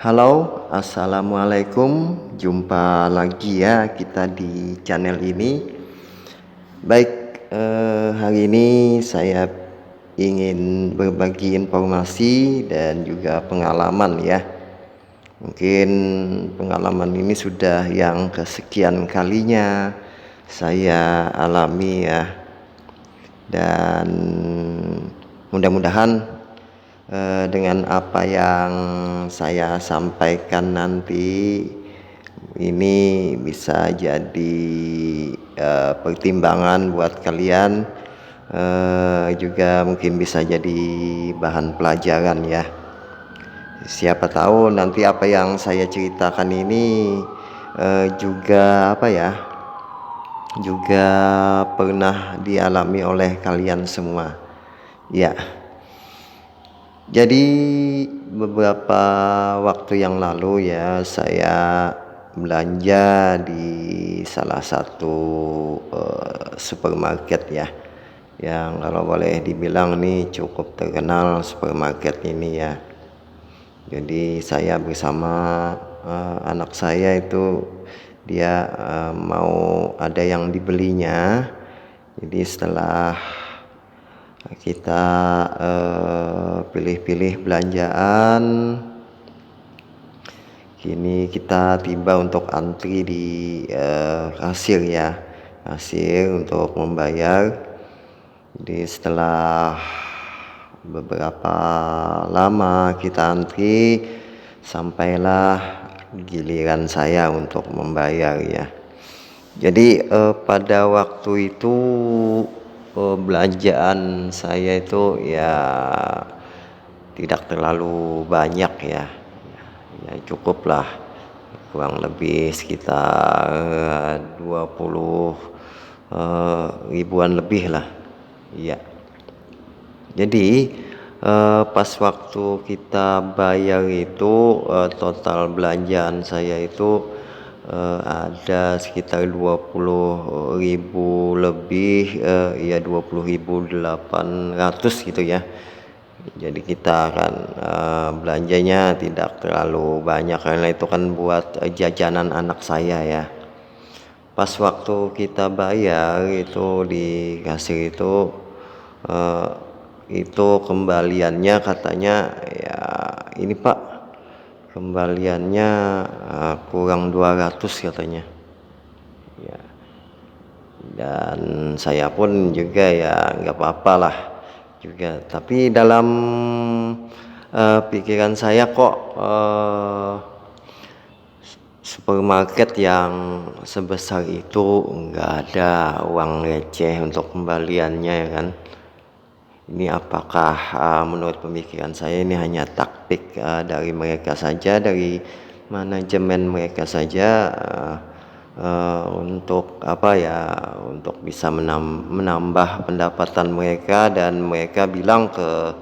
Halo, assalamualaikum. Jumpa lagi ya kita di channel ini. Baik, hari ini saya ingin berbagi informasi dan juga pengalaman ya. Mungkin pengalaman ini sudah yang kesekian kalinya saya alami ya. Dan mudah-mudahan dengan apa yang saya sampaikan nanti ini bisa jadi pertimbangan buat kalian, juga mungkin bisa jadi bahan pelajaran ya. Siapa tahu nanti apa yang saya ceritakan ini juga apa ya, juga pernah dialami oleh kalian semua. Ya. Jadi beberapa waktu yang lalu ya saya belanja di salah satu supermarket ya, yang kalau boleh dibilang nih cukup terkenal supermarket ini ya. Jadi saya bersama anak saya itu dia mau ada yang dibelinya. Jadi setelah kita pilih-pilih belanjaan, kini kita tiba untuk antri di kasir ya, kasir untuk membayar. Jadi setelah beberapa lama kita antri, sampailah giliran saya untuk membayar ya. Jadi pada waktu itu belanjaan saya itu ya tidak terlalu banyak ya, ya cukuplah, kurang lebih sekitar 20 ribuan lebih lah. Iya. Jadi pas waktu kita bayar itu total belanjaan saya itu ada sekitar 20.000 lebih, ya 20.800 gitu ya. Jadi kita akan belanjanya tidak terlalu banyak karena itu kan buat jajanan anak saya ya. Pas waktu kita bayar itu di kasir itu kembaliannya katanya ya ini Pak, kembaliannya kurang 200 katanya ya. Dan saya pun juga ya nggak apa-apa lah juga, tapi dalam pikiran saya kok supermarket yang sebesar itu nggak ada uang receh untuk kembaliannya ya kan. Ini apakah menurut pemikiran saya ini hanya taktik dari mereka saja, dari manajemen mereka saja, untuk apa ya, untuk bisa menambah pendapatan mereka, dan mereka bilang ke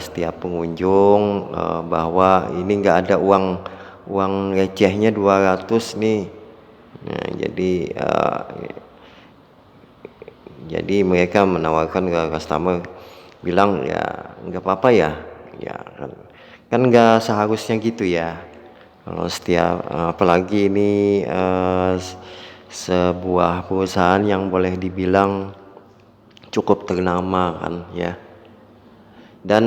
setiap pengunjung bahwa ini nggak ada uang recehnya 200 nih. Nah, jadi mereka menawarkan ke customer, bilang ya nggak apa-apa ya, ya kan nggak seharusnya gitu ya. Kalau setiap apalagi ini sebuah perusahaan yang boleh dibilang cukup ternama kan ya. Dan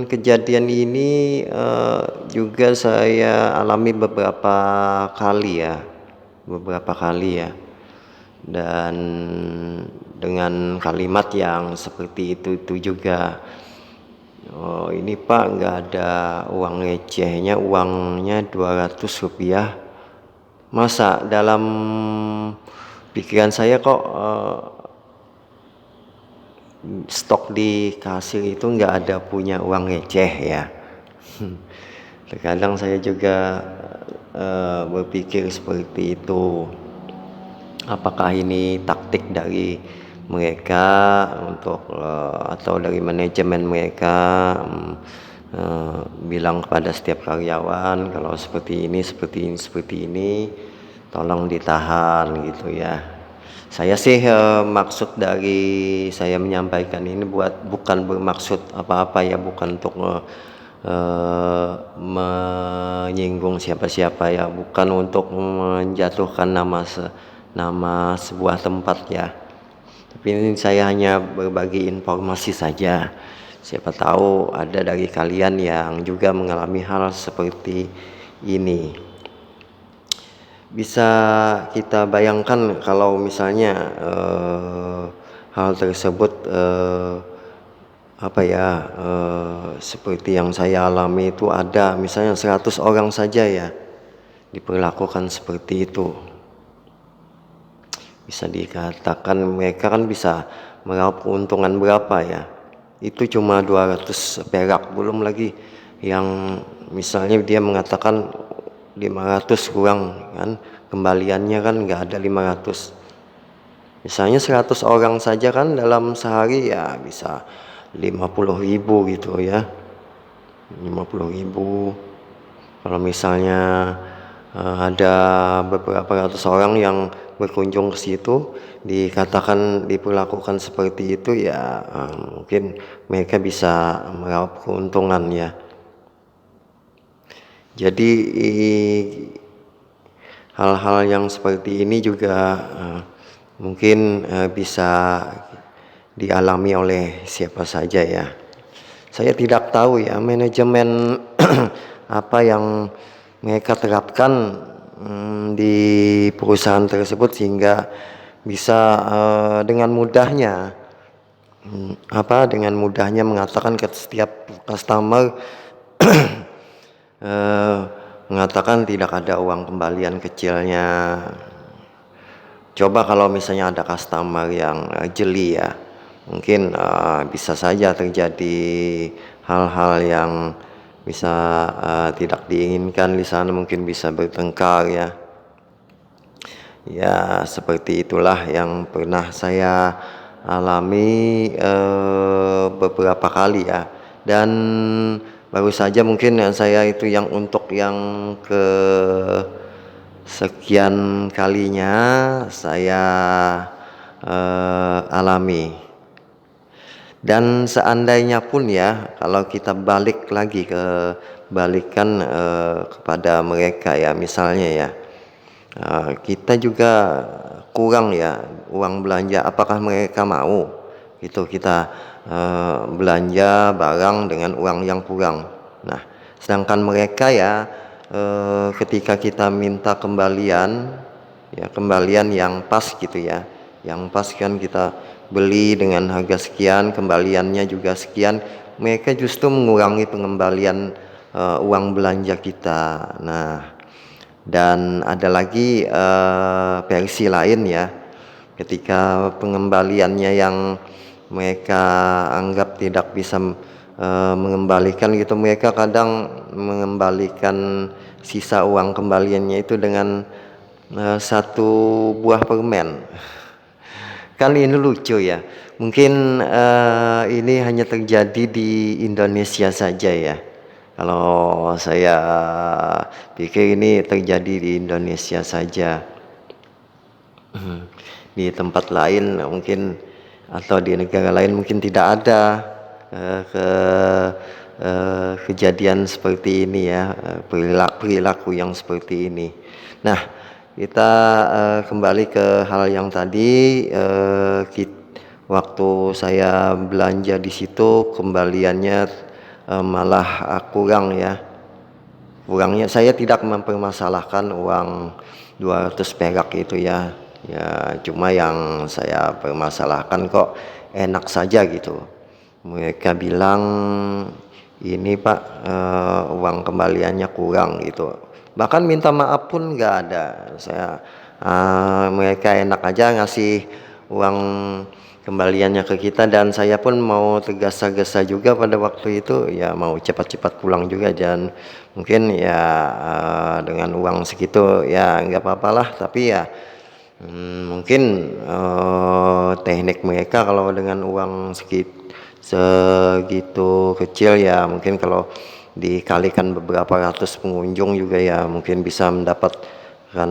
kejadian ini juga saya alami beberapa kali ya. Dan dengan kalimat yang seperti itu juga, oh ini Pak nggak ada uang recehnya, uangnya 200 rupiah. Masa dalam pikiran saya kok stok di kasir itu nggak ada punya uang receh ya. Terkadang saya juga berpikir seperti itu. Apakah ini taktik dari mereka untuk atau dari manajemen mereka bilang kepada setiap karyawan kalau seperti ini, tolong ditahan gitu ya. Saya sih maksud dari saya menyampaikan ini bukan bermaksud apa-apa ya, bukan untuk menyinggung siapa-siapa ya, bukan untuk menjatuhkan nama sebuah tempat ya. Tapi ini saya hanya berbagi informasi saja. Siapa tahu ada dari kalian yang juga mengalami hal seperti ini. Bisa kita bayangkan kalau misalnya hal tersebut seperti yang saya alami itu ada misalnya 100 orang saja ya diperlakukan seperti itu. Bisa dikatakan mereka kan bisa meraup keuntungan berapa ya, itu cuma 200 perak, belum lagi yang misalnya dia mengatakan 500 kurang kan, kembaliannya kan nggak ada 500. Misalnya 100 orang saja kan dalam sehari ya bisa 50.000 gitu ya, 50.000. Kalau misalnya ada beberapa ratus orang yang berkunjung ke situ dikatakan diperlakukan seperti itu ya, mungkin mereka bisa meraup keuntungan ya. Jadi hal-hal yang seperti ini juga mungkin bisa dialami oleh siapa saja ya. Saya tidak tahu ya manajemen apa yang mereka terapkan di perusahaan tersebut sehingga bisa dengan mudahnya mengatakan ke setiap customer mengatakan tidak ada uang kembalian kecilnya. Coba kalau misalnya ada customer yang jeli ya, mungkin bisa saja terjadi hal-hal yang bisa tidak diinginkan di sana, mungkin bisa bertengkar ya. Ya seperti itulah yang pernah saya alami beberapa kali ya. Dan baru saja mungkin saya itu yang untuk yang ke sekian kalinya saya alami. Dan seandainya pun ya kalau kita balik lagi balikan kepada mereka ya, misalnya ya kita juga kurang ya uang belanja, apakah mereka mau gitu kita belanja barang dengan uang yang kurang. Nah sedangkan mereka ya ketika kita minta kembalian ya, kembalian yang pas gitu ya, yang pas kan kita beli dengan harga sekian, kembaliannya juga sekian, mereka justru mengurangi pengembalian uang belanja kita. Nah dan ada lagi versi lain ya, ketika pengembaliannya yang mereka anggap tidak bisa mengembalikan gitu, mereka kadang mengembalikan sisa uang kembaliannya itu dengan satu buah permen. Kan ini lucu ya, mungkin ini hanya terjadi di Indonesia saja ya. Kalau saya pikir ini terjadi di Indonesia saja. Di tempat lain mungkin atau di negara lain mungkin tidak ada kejadian seperti ini ya, perilaku yang seperti ini. Nah kita kembali ke hal yang tadi, waktu saya belanja di situ kembaliannya malah kurang ya. Kurangnya saya tidak mempermasalahkan uang 200 perak itu ya. Ya cuma yang saya permasalahkan kok enak saja gitu. Mereka bilang ini Pak uang kembaliannya kurang gitu. Bahkan minta maaf pun nggak ada. Mereka enak aja ngasih uang kembaliannya ke kita, dan saya pun mau tergesa-gesa juga pada waktu itu ya, mau cepat-cepat pulang juga, dan mungkin ya dengan uang segitu ya nggak apa-apalah, tapi ya mungkin teknik mereka kalau dengan uang segitu kecil ya, mungkin kalau dikalikan beberapa ratus pengunjung juga ya mungkin bisa mendapatkan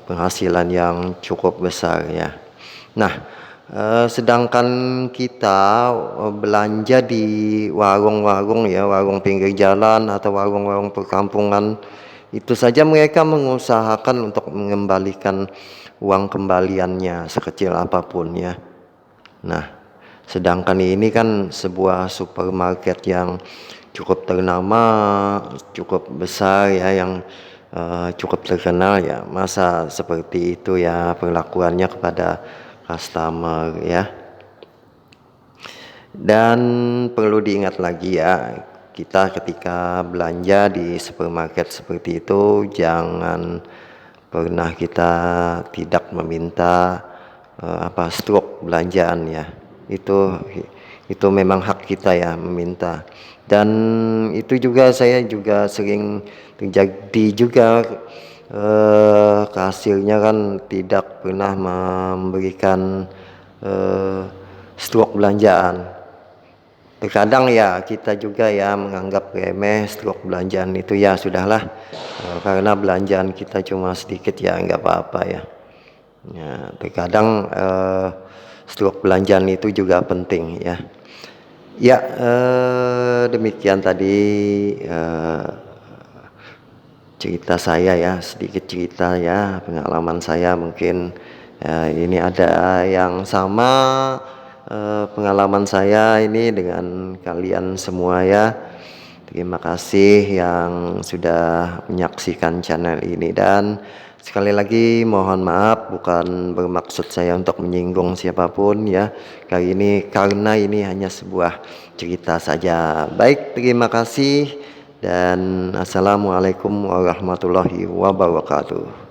penghasilan yang cukup besar ya. Nah Sedangkan kita, belanja di warung-warung ya, warung pinggir jalan atau warung-warung perkampungan, itu saja mereka mengusahakan untuk mengembalikan uang kembaliannya sekecil apapun ya. Nah, sedangkan ini kan sebuah supermarket yang cukup ternama, cukup besar ya, yang, cukup terkenal ya, masa seperti itu ya perlakuannya kepada customer ya. Dan perlu diingat lagi ya, kita ketika belanja di supermarket seperti itu jangan pernah kita tidak meminta, struk belanjaan ya. Itu memang hak kita ya meminta. Dan itu juga saya juga sering terjadi juga, kasirnya kan tidak pernah memberikan, struk belanjaan. Terkadang ya kita juga ya menganggap remeh struk belanjaan itu, ya sudahlah, karena belanjaan kita cuma sedikit ya nggak apa-apa ya. Ya terkadang, struk belanjaan itu juga penting ya. Ya, demikian tadi, cerita saya ya, sedikit cerita ya, pengalaman saya mungkin, ini ada yang sama, pengalaman saya ini dengan kalian semua ya. Terima kasih yang sudah menyaksikan channel ini, dan sekali lagi mohon maaf, bukan bermaksud saya untuk menyinggung siapapun ya. Kali ini karena ini hanya sebuah cerita saja. Baik, terima kasih dan assalamualaikum warahmatullahi wabarakatuh.